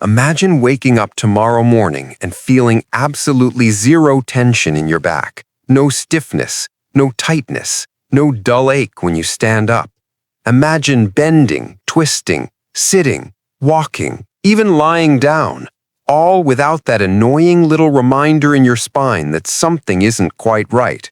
Imagine waking up tomorrow morning and feeling absolutely zero tension in your back. No stiffness, no tightness, no dull ache when you stand up. Imagine bending, twisting, sitting, walking, even lying down, all without that annoying little reminder in your spine that something isn't quite right.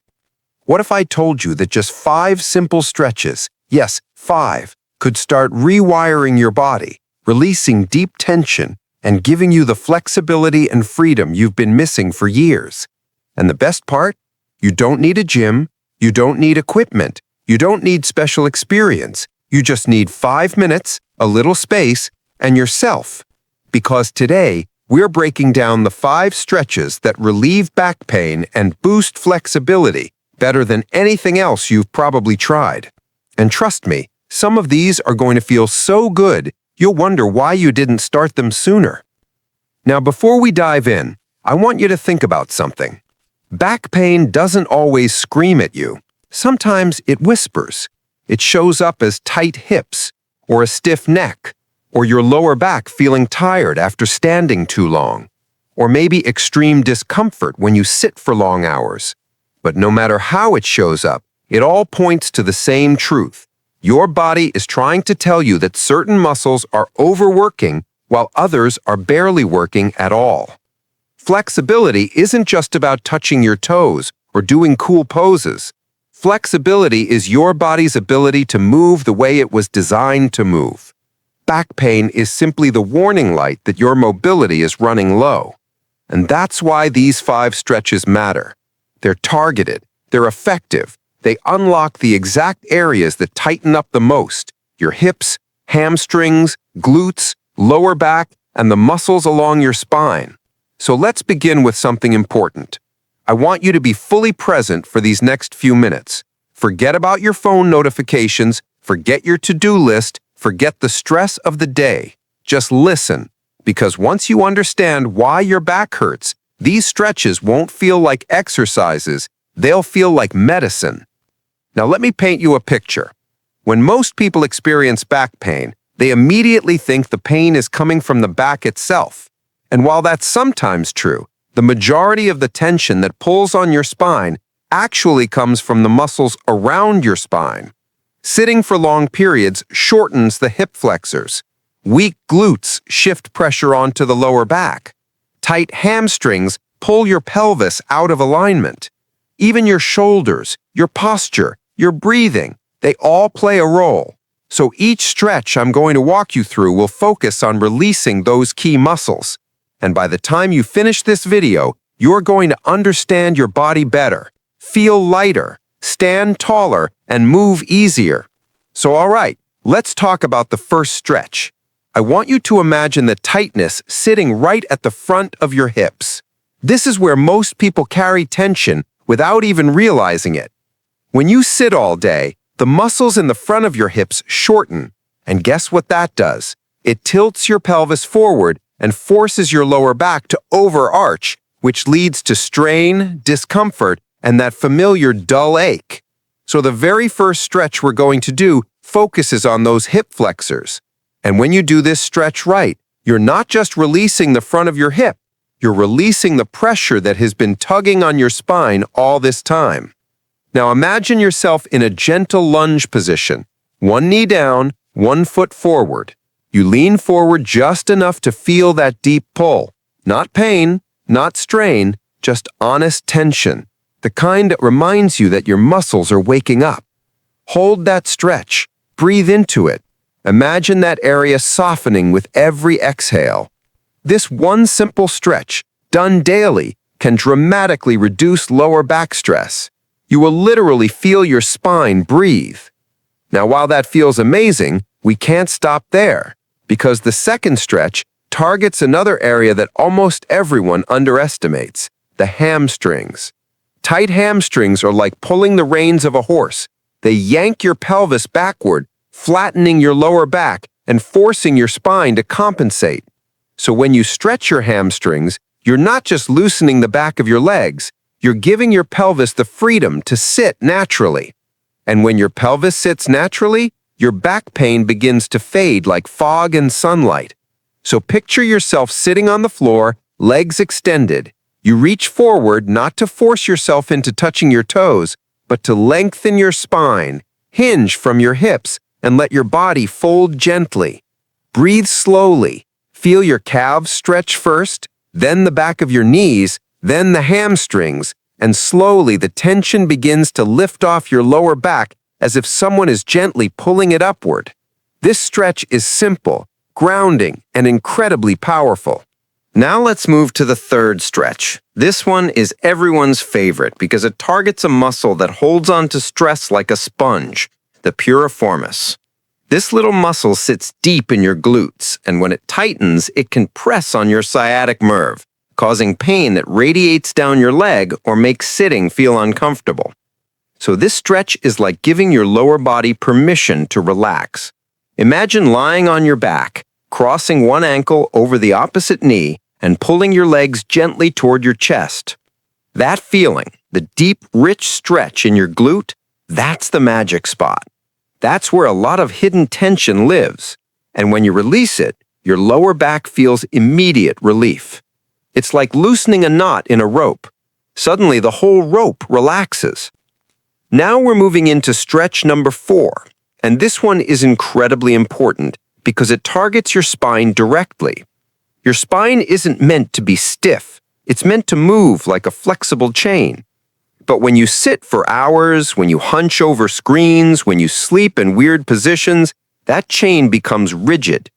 What if I told you that just 5 simple stretches, yes, 5, could start rewiring your body, releasing deep tension, and giving you the flexibility and freedom you've been missing for years? And the best part? You don't need a gym, you don't need equipment, you don't need special experience. You just need 5 minutes, a little space, and yourself. Because today, we're breaking down the 5 stretches that relieve back pain and boost flexibility better than anything else you've probably tried. And trust me, some of these are going to feel so good, you'll wonder why you didn't start them sooner. Now, before we dive in, I want you to think about something. Back pain doesn't always scream at you. Sometimes it whispers. It shows up as tight hips, or a stiff neck, or your lower back feeling tired after standing too long, or maybe extreme discomfort when you sit for long hours. But no matter how it shows up, it all points to the same truth. Your body is trying to tell you that certain muscles are overworking while others are barely working at all. Flexibility isn't just about touching your toes or doing cool poses. Flexibility is your body's ability to move the way it was designed to move. Back pain is simply the warning light that your mobility is running low. And that's why these 5 stretches matter. They're targeted, they're effective, they unlock the exact areas that tighten up the most: your hips, hamstrings, glutes, lower back, and the muscles along your spine. So let's begin with something important. I want you to be fully present for these next few minutes. Forget about your phone notifications, forget your to-do list, forget the stress of the day. Just listen, because once you understand why your back hurts, these stretches won't feel like exercises, they'll feel like medicine. Now let me paint you a picture. When most people experience back pain, they immediately think the pain is coming from the back itself. And while that's sometimes true, the majority of the tension that pulls on your spine actually comes from the muscles around your spine. Sitting for long periods shortens the hip flexors. Weak glutes shift pressure onto the lower back. Tight hamstrings pull your pelvis out of alignment. Even your shoulders, your posture, your breathing, they all play a role. So each stretch I'm going to walk you through will focus on releasing those key muscles. And by the time you finish this video, you're going to understand your body better, feel lighter, stand taller, and move easier. So all right, let's talk about the first stretch. I want you to imagine the tightness sitting right at the front of your hips. This is where most people carry tension without even realizing it. When you sit all day, the muscles in the front of your hips shorten. And guess what that does? It tilts your pelvis forward and forces your lower back to overarch, which leads to strain, discomfort, and that familiar dull ache. So the very first stretch we're going to do focuses on those hip flexors. And when you do this stretch right, you're not just releasing the front of your hip, you're releasing the pressure that has been tugging on your spine all this time. Now imagine yourself in a gentle lunge position. One knee down, one foot forward. You lean forward just enough to feel that deep pull. Not pain, not strain, just honest tension. The kind that reminds you that your muscles are waking up. Hold that stretch. Breathe into it. Imagine that area softening with every exhale. This one simple stretch, done daily, can dramatically reduce lower back stress. You will literally feel your spine breathe. Now, while that feels amazing, we can't stop there, because the second stretch targets another area that almost everyone underestimates: the hamstrings. Tight hamstrings are like pulling the reins of a horse. They yank your pelvis backward, flattening your lower back and forcing your spine to compensate. So when you stretch your hamstrings, you're not just loosening the back of your legs, you're giving your pelvis the freedom to sit naturally. And when your pelvis sits naturally, your back pain begins to fade like fog in sunlight. So picture yourself sitting on the floor, legs extended. You reach forward not to force yourself into touching your toes, but to lengthen your spine, hinge from your hips, and let your body fold gently. Breathe slowly. Feel your calves stretch first, then the back of your knees, then the hamstrings, and slowly the tension begins to lift off your lower back as if someone is gently pulling it upward. This stretch is simple, grounding, and incredibly powerful. Now let's move to the third stretch. This one is everyone's favorite because it targets a muscle that holds on to stress like a sponge, the piriformis. This little muscle sits deep in your glutes, and when it tightens, it can press on your sciatic nerve, causing pain that radiates down your leg or makes sitting feel uncomfortable. So this stretch is like giving your lower body permission to relax. Imagine lying on your back, crossing one ankle over the opposite knee, and pulling your legs gently toward your chest. That feeling, the deep, rich stretch in your glute, that's the magic spot. That's where a lot of hidden tension lives. And when you release it, your lower back feels immediate relief. It's like loosening a knot in a rope. Suddenly, the whole rope relaxes. Now we're moving into stretch number 4, and this one is incredibly important because it targets your spine directly. Your spine isn't meant to be stiff. It's meant to move like a flexible chain. But when you sit for hours, when you hunch over screens, when you sleep in weird positions, that chain becomes rigid.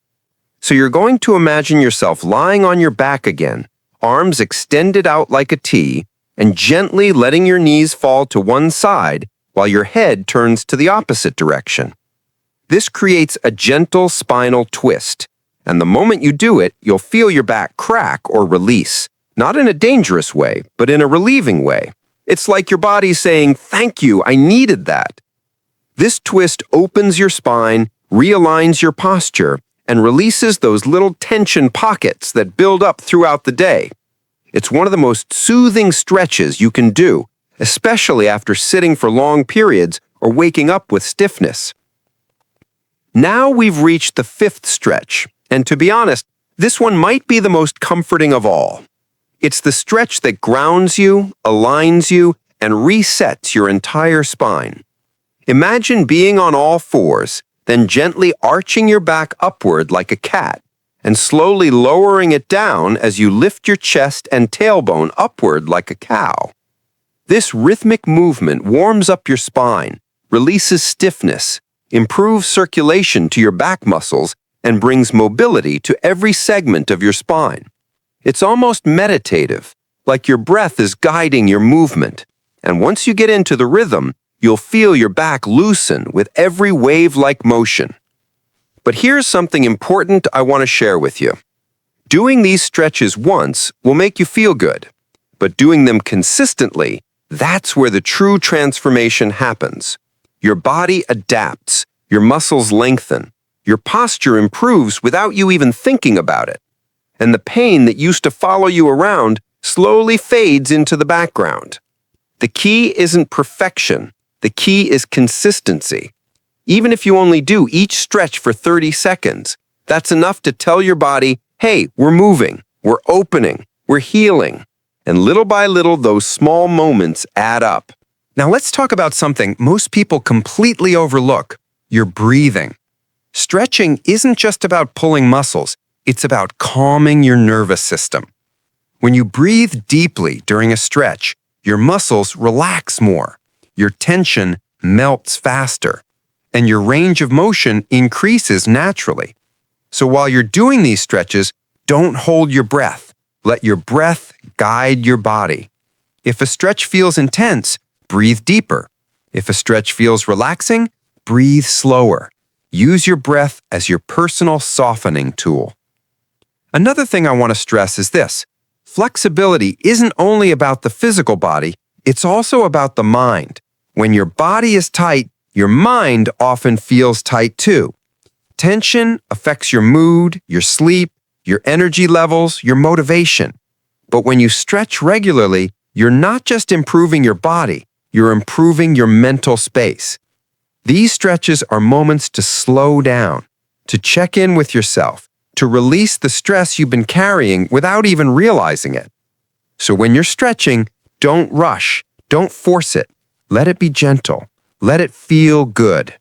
So you're going to imagine yourself lying on your back again, arms extended out like a T, and gently letting your knees fall to one side while your head turns to the opposite direction. This creates a gentle spinal twist, and the moment you do it, you'll feel your back crack or release, not in a dangerous way, but in a relieving way. It's like your body saying, "Thank you, I needed that." This twist opens your spine, realigns your posture, and releases those little tension pockets that build up throughout the day. It's one of the most soothing stretches you can do, especially after sitting for long periods or waking up with stiffness. Now we've reached the 5th stretch, and to be honest, this one might be the most comforting of all. It's the stretch that grounds you, aligns you, and resets your entire spine. Imagine being on all fours, then gently arching your back upward like a cat, and slowly lowering it down as you lift your chest and tailbone upward like a cow. This rhythmic movement warms up your spine, releases stiffness, improves circulation to your back muscles, and brings mobility to every segment of your spine. It's almost meditative, like your breath is guiding your movement. And once you get into the rhythm, you'll feel your back loosen with every wave-like motion. But here's something important I want to share with you. Doing these stretches once will make you feel good, but doing them consistently, that's where the true transformation happens. Your body adapts, your muscles lengthen, your posture improves without you even thinking about it. And the pain that used to follow you around slowly fades into the background. The key isn't perfection. The key is consistency. Even if you only do each stretch for 30 seconds, that's enough to tell your body, hey, we're moving, we're opening, we're healing. And little by little, those small moments add up. Now let's talk about something most people completely overlook, your breathing. Stretching isn't just about pulling muscles, it's about calming your nervous system. When you breathe deeply during a stretch, your muscles relax more, your tension melts faster, and your range of motion increases naturally. So while you're doing these stretches, don't hold your breath. Let your breath guide your body. If a stretch feels intense, breathe deeper. If a stretch feels relaxing, breathe slower. Use your breath as your personal softening tool. Another thing I want to stress is this. Flexibility isn't only about the physical body, it's also about the mind. When your body is tight, your mind often feels tight too. Tension affects your mood, your sleep, your energy levels, your motivation. But when you stretch regularly, you're not just improving your body, you're improving your mental space. These stretches are moments to slow down, to check in with yourself, to release the stress you've been carrying without even realizing it. So when you're stretching, don't rush, don't force it. Let it be gentle. Let it feel good.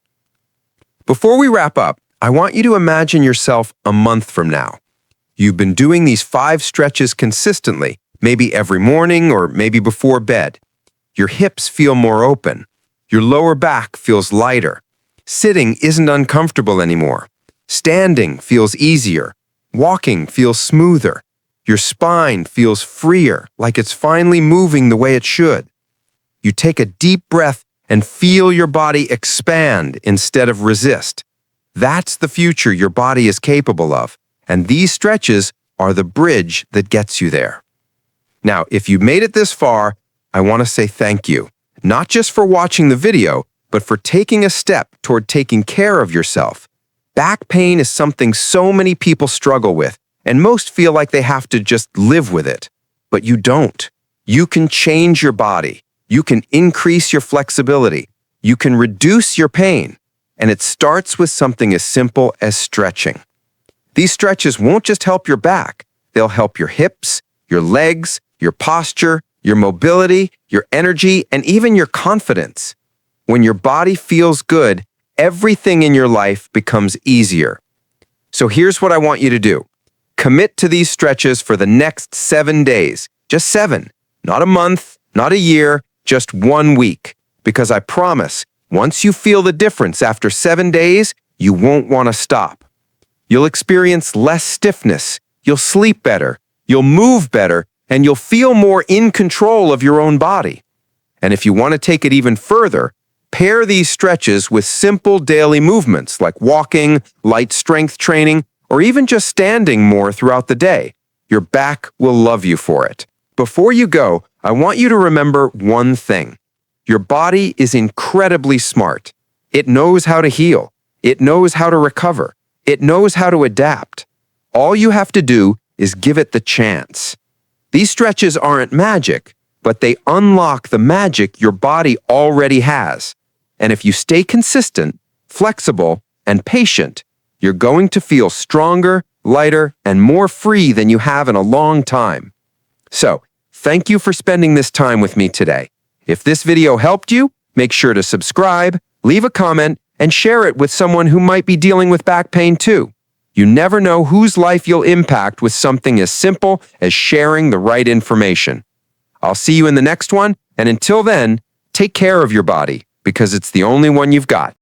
Before we wrap up, I want you to imagine yourself a month from now. You've been doing these 5 stretches consistently, maybe every morning or maybe before bed. Your hips feel more open. Your lower back feels lighter. Sitting isn't uncomfortable anymore. Standing feels easier. Walking feels smoother. Your spine feels freer, like it's finally moving the way it should. You take a deep breath and feel your body expand instead of resist. That's the future your body is capable of, and these stretches are the bridge that gets you there. Now, if you made it this far, I want to say thank you, not just for watching the video, but for taking a step toward taking care of yourself. Back pain is something so many people struggle with, and most feel like they have to just live with it. But you don't. You can change your body. You can increase your flexibility. You can reduce your pain. And it starts with something as simple as stretching. These stretches won't just help your back. They'll help your hips, your legs, your posture, your mobility, your energy, and even your confidence. When your body feels good, everything in your life becomes easier. So here's what I want you to do. Commit to these stretches for the next 7 days. Just 7. Not a month, not a year, just 1 week. Because I promise, once you feel the difference after 7 days, you won't want to stop. You'll experience less stiffness, you'll sleep better, you'll move better, and you'll feel more in control of your own body. And if you want to take it even further, pair these stretches with simple daily movements like walking, light strength training, or even just standing more throughout the day. Your back will love you for it. Before you go, I want you to remember one thing. Your body is incredibly smart. It knows how to heal. It knows how to recover. It knows how to adapt. All you have to do is give it the chance. These stretches aren't magic, but they unlock the magic your body already has. And if you stay consistent, flexible, and patient, you're going to feel stronger, lighter, and more free than you have in a long time. So, thank you for spending this time with me today. If this video helped you, make sure to subscribe, leave a comment, and share it with someone who might be dealing with back pain too. You never know whose life you'll impact with something as simple as sharing the right information. I'll see you in the next one, and until then, take care of your body, because it's the only one you've got.